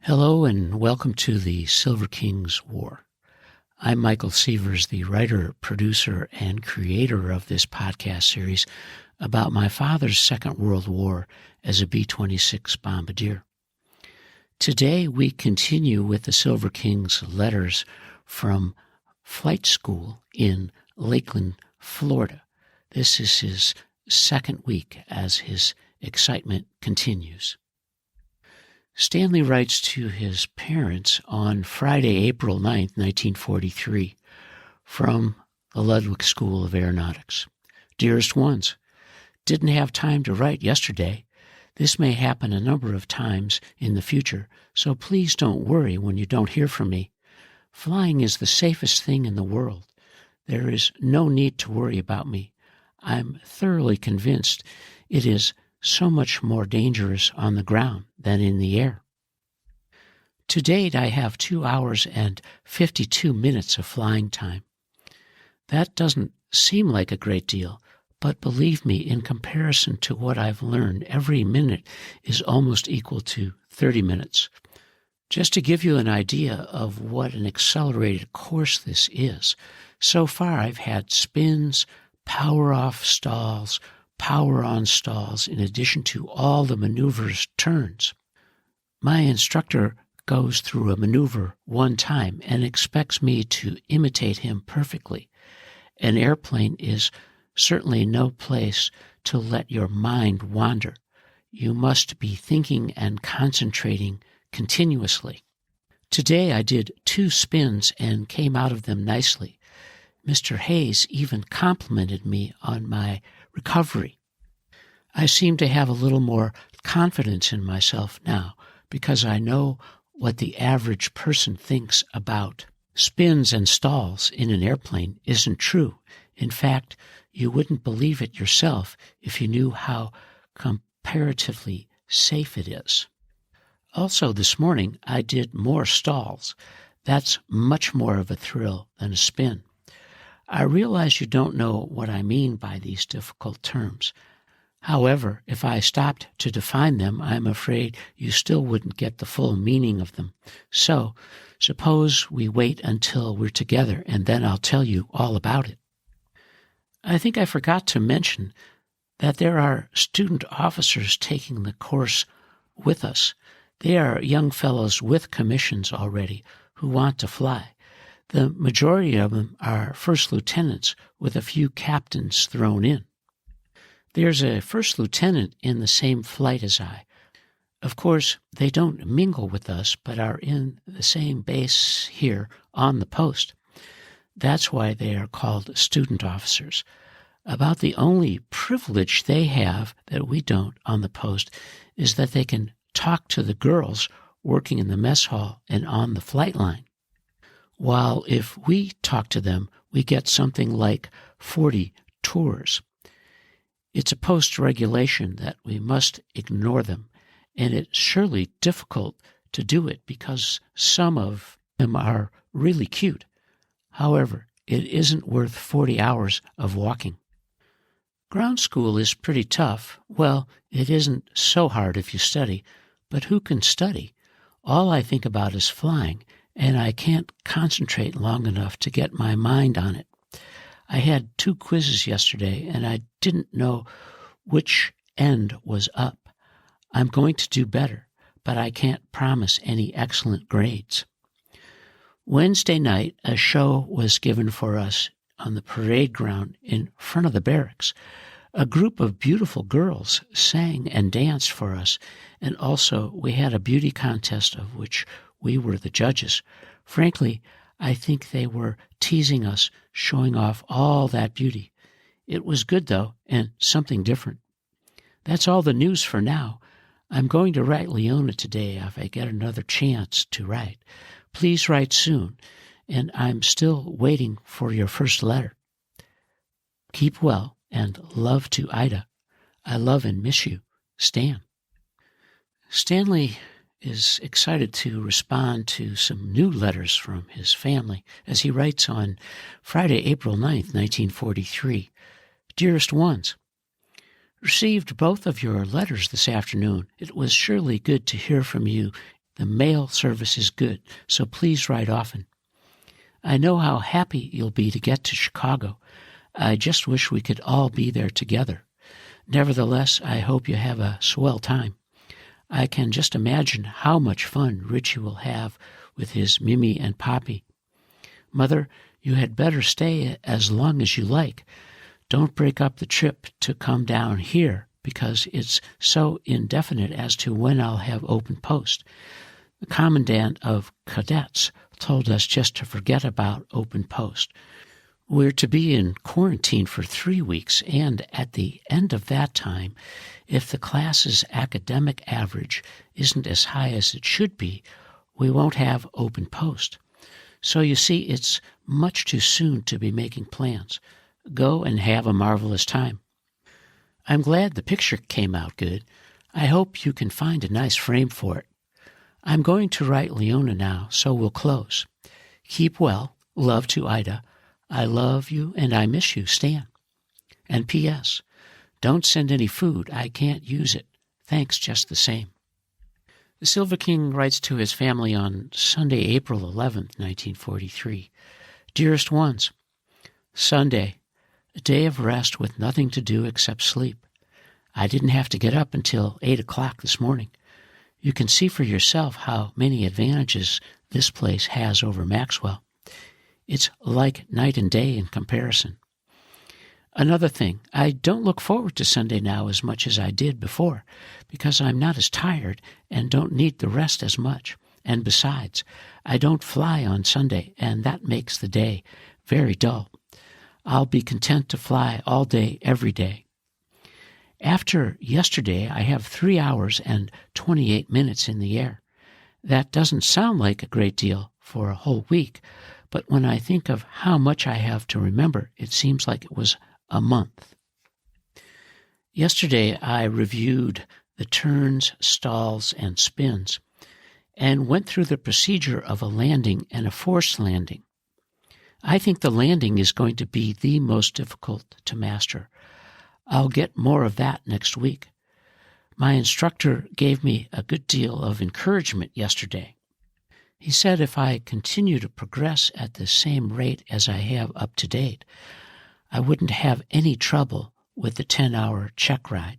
Hello and welcome to the Silver Kings War. I'm Michael Sievers, the writer, producer, and creator of this podcast series about my father's Second World War as a B-26 bombardier. Today we continue with the Silver Kings letters from flight school in Lakeland, Florida. This is his second week as his excitement continues. Stanley writes to his parents on Friday, April 9th, 1943, from the Lodwick School of Aeronautics. Dearest Ones, didn't have time to write yesterday. This may happen a number of times in the future, so please don't worry when you don't hear from me. Flying is the safest thing in the world. There is no need to worry about me. I'm thoroughly convinced it is so much more dangerous on the ground than in the air. To date, I have 2 hours and 52 minutes of flying time. That doesn't seem like a great deal, but believe me, in comparison to what I've learned, every minute is almost equal to 30 minutes. Just to give you an idea of what an accelerated course this is, so far I've had spins, power-off stalls, power-on stalls, in addition to all the maneuvers turns. My instructor goes through a maneuver one time and expects me to imitate him perfectly. An airplane is certainly no place to let your mind wander. You must be thinking and concentrating continuously. Today I did 2 spins and came out of them nicely. Mr. Hayes even complimented me on my recovery. I seem to have a little more confidence in myself now because I know what the average person thinks about spins and stalls in an airplane isn't true. In fact, you wouldn't believe it yourself if you knew how comparatively safe it is. Also, this morning, I did more stalls. That's much more of a thrill than a spin. I realize you don't know what I mean by these difficult terms. However, if I stopped to define them, I'm afraid you still wouldn't get the full meaning of them. So, suppose we wait until we're together, and then I'll tell you all about it. I think I forgot to mention that there are student officers taking the course with us. They are young fellows with commissions already who want to fly. The majority of them are first lieutenants with a few captains thrown in. There's a first lieutenant in the same flight as I. Of course, they don't mingle with us, but are in the same base here on the post. That's why they are called student officers. About the only privilege they have that we don't on the post is that they can talk to the girls working in the mess hall and on the flight line. While if we talk to them, we get something like 40 tours. It's a post regulation that we must ignore them, and it's surely difficult to do it because some of them are really cute. However, it isn't worth 40 hours of walking. Ground school is pretty tough. Well, it isn't so hard if you study, but who can study? All I think about is flying, and I can't concentrate long enough to get my mind on it. I had 2 quizzes yesterday, and I didn't know which end was up. I'm going to do better, but I can't promise any excellent grades. Wednesday night, a show was given for us on the parade ground in front of the barracks. A group of beautiful girls sang and danced for us, and also we had a beauty contest of which we were the judges. Frankly, I think they were teasing us, showing off all that beauty. It was good, though, and something different. That's all the news for now. I'm going to write Leona today if I get another chance to write. Please write soon, and I'm still waiting for your first letter. Keep well, and love to Ida. I love and miss you, Stan. Stanley is excited to respond to some new letters from his family as he writes on Friday, April 9th, 1943. Dearest Ones, received both of your letters this afternoon. It was surely good to hear from you The mail service is good, so please write often. I know how happy you'll be to get to Chicago. I just wish we could all be there together. Nevertheless, I hope you have a swell time. I can just imagine how much fun Richie will have with his Mimi and Poppy. Mother, you had better stay as long as you like. Don't break up the trip to come down here because it's so indefinite as to when I'll have open post. The Commandant of Cadets told us just to forget about open post. We're to be in quarantine for 3 weeks, and at the end of that time, if the class's academic average isn't as high as it should be, we won't have open post. So you see, it's much too soon to be making plans. Go and have a marvelous time. I'm glad the picture came out good. I hope you can find a nice frame for it. I'm going to write Leona now, so we'll close. Keep well. Love to Ida. I love you and I miss you, Stan. And P.S. Don't send any food. I can't use it. Thanks just the same. The Silver King writes to his family on Sunday, April 11th, 1943. Dearest Ones, Sunday, a day of rest with nothing to do except sleep. I didn't have to get up until 8 o'clock this morning. You can see for yourself how many advantages this place has over Maxwell. It's like night and day in comparison. Another thing, I don't look forward to Sunday now as much as I did before, because I'm not as tired and don't need the rest as much. And besides, I don't fly on Sunday, and that makes the day very dull. I'll be content to fly all day, every day. After yesterday, I have 3 hours and 28 minutes in the air. That doesn't sound like a great deal for a whole week, but when I think of how much I have to remember, it seems like it was a month. Yesterday, I reviewed the turns, stalls, and spins, and went through the procedure of a landing and a forced landing. I think the landing is going to be the most difficult to master. I'll get more of that next week. My instructor gave me a good deal of encouragement yesterday. He said if I continue to progress at the same rate as I have up to date, I wouldn't have any trouble with the 10-hour check ride.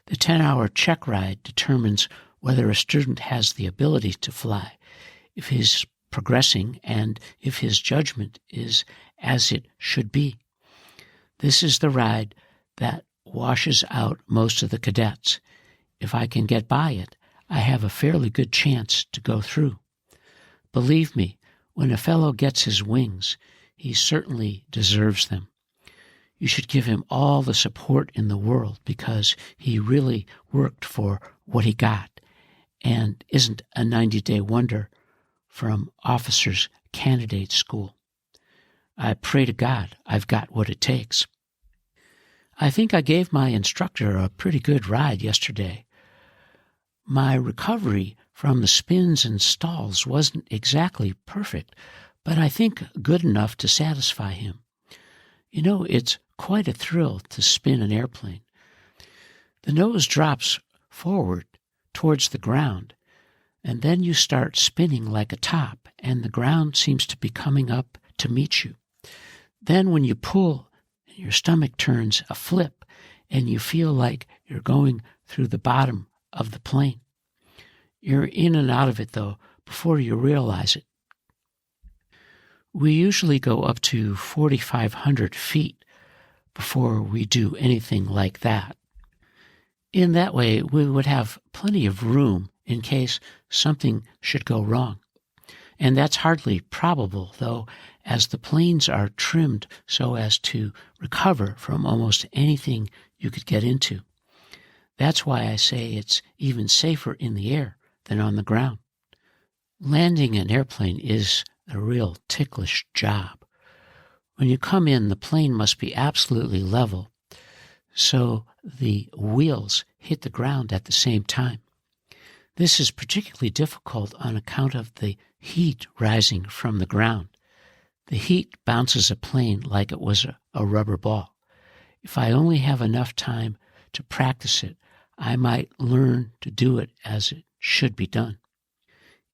The 10-hour check ride determines whether a student has the ability to fly, if he's progressing, and if his judgment is as it should be. This is the ride that washes out most of the cadets. If I can get by it, I have a fairly good chance to go through. Believe me, when a fellow gets his wings, he certainly deserves them. You should give him all the support in the world because he really worked for what he got and isn't a 90-day wonder from Officers Candidate School. I pray to God I've got what it takes. I think I gave my instructor a pretty good ride yesterday. My recovery from the spins and stalls wasn't exactly perfect, but I think good enough to satisfy him. You know, it's quite a thrill to spin an airplane. The nose drops forward towards the ground, and then you start spinning like a top, and the ground seems to be coming up to meet you. Then when you pull, your stomach turns a flip, and you feel like you're going through the bottom of the plane. You're in and out of it, though, before you realize it. We usually go up to 4,500 feet before we do anything like that. In that way, we would have plenty of room in case something should go wrong. And that's hardly probable, though, as the planes are trimmed so as to recover from almost anything you could get into. That's why I say it's even safer in the air than on the ground. Landing an airplane is a real ticklish job. When you come in, the plane must be absolutely level, so the wheels hit the ground at the same time. This is particularly difficult on account of the heat rising from the ground. The heat bounces a plane like it was a rubber ball. If I only have enough time to practice it, I might learn to do it as it should be done.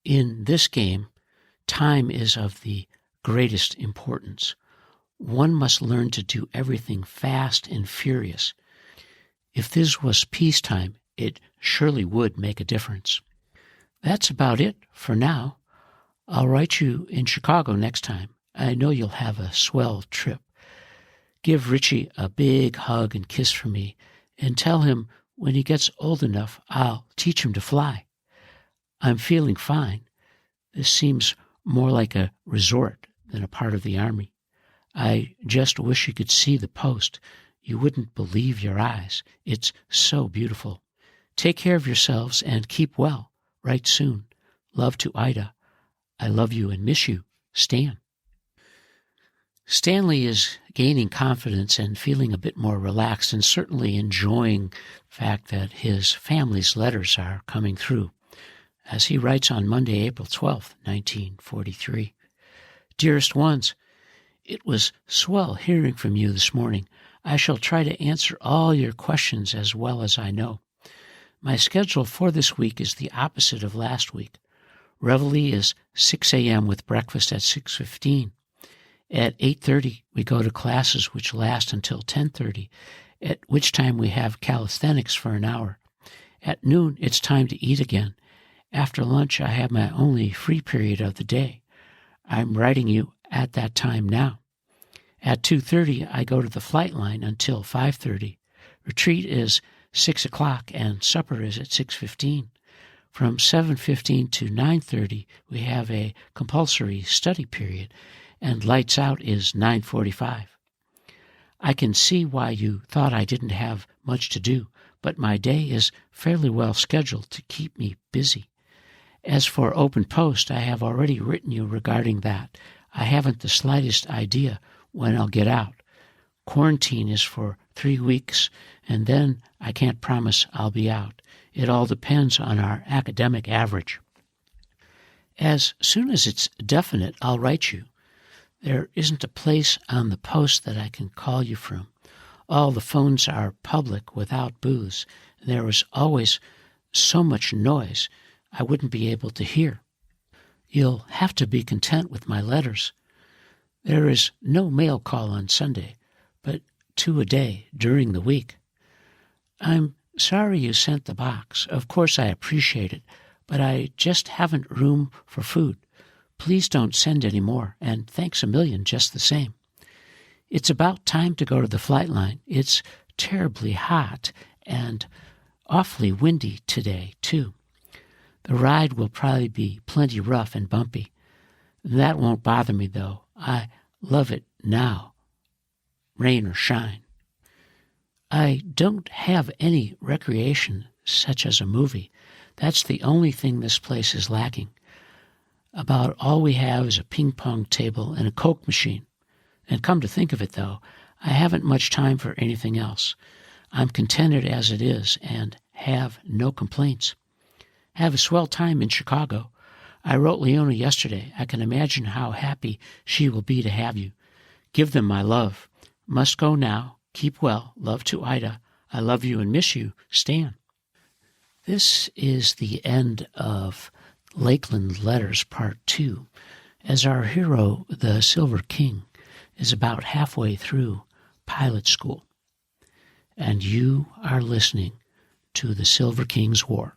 In this game, time is of the greatest importance. One must learn to do everything fast and furious. If this was peacetime, it surely would make a difference. That's about it for now. I'll write you in Chicago next time. I know you'll have a swell trip. Give Richie a big hug and kiss for me, and tell him when he gets old enough, I'll teach him to fly. I'm feeling fine. This seems more like a resort than a part of the Army. I just wish you could see the post. You wouldn't believe your eyes. It's so beautiful. Take care of yourselves and keep well. Write soon. Love to Ida. I love you and miss you. Stan. Stanley is gaining confidence and feeling a bit more relaxed, and certainly enjoying the fact that his family's letters are coming through. As he writes on Monday, April 12th, 1943. Dearest Ones, it was swell hearing from you this morning. I shall try to answer all your questions as well as I know. My schedule for this week is the opposite of last week. Reveille is 6 a.m. with breakfast at 6:15. At 8:30, we go to classes which last until 10:30, at which time we have calisthenics for an hour. At noon, it's time to eat again. After lunch, I have my only free period of the day. I'm writing you at that time now. At 2:30, I go to the flight line until 5:30. Retreat is 6 o'clock and supper is at 6:15. From 7:15 to 9:30, we have a compulsory study period, and lights out is 9:45. I can see why you thought I didn't have much to do, but my day is fairly well scheduled to keep me busy. As for open post, I have already written you regarding that. I haven't the slightest idea when I'll get out. Quarantine is for 3 weeks, and then I can't promise I'll be out. It all depends on our academic average. As soon as it's definite, I'll write you. There isn't a place on the post that I can call you from. All the phones are public without booths. There is always so much noise I wouldn't be able to hear. You'll have to be content with my letters. There is no mail call on Sunday, but 2 a day during the week. I'm sorry you sent the box. Of course I appreciate it, but I just haven't room for food. Please don't send any more, and thanks a million just the same. It's about time to go to the flight line. It's terribly hot and awfully windy today, too. The ride will probably be plenty rough and bumpy. That won't bother me, though. I love it now, rain or shine. I don't have any recreation, such as a movie. That's the only thing this place is lacking. About all we have is a ping-pong table and a Coke machine. And come to think of it, though, I haven't much time for anything else. I'm contented as it is and have no complaints. Have a swell time in Chicago. I wrote Leona yesterday. I can imagine how happy she will be to have you. Give them my love. Must go now. Keep well. Love to Ida. I love you and miss you. Stan. This is the end of Lakeland Letters Part 2, as our hero, the Silver King, is about halfway through pilot school. And you are listening to the Silver King's War.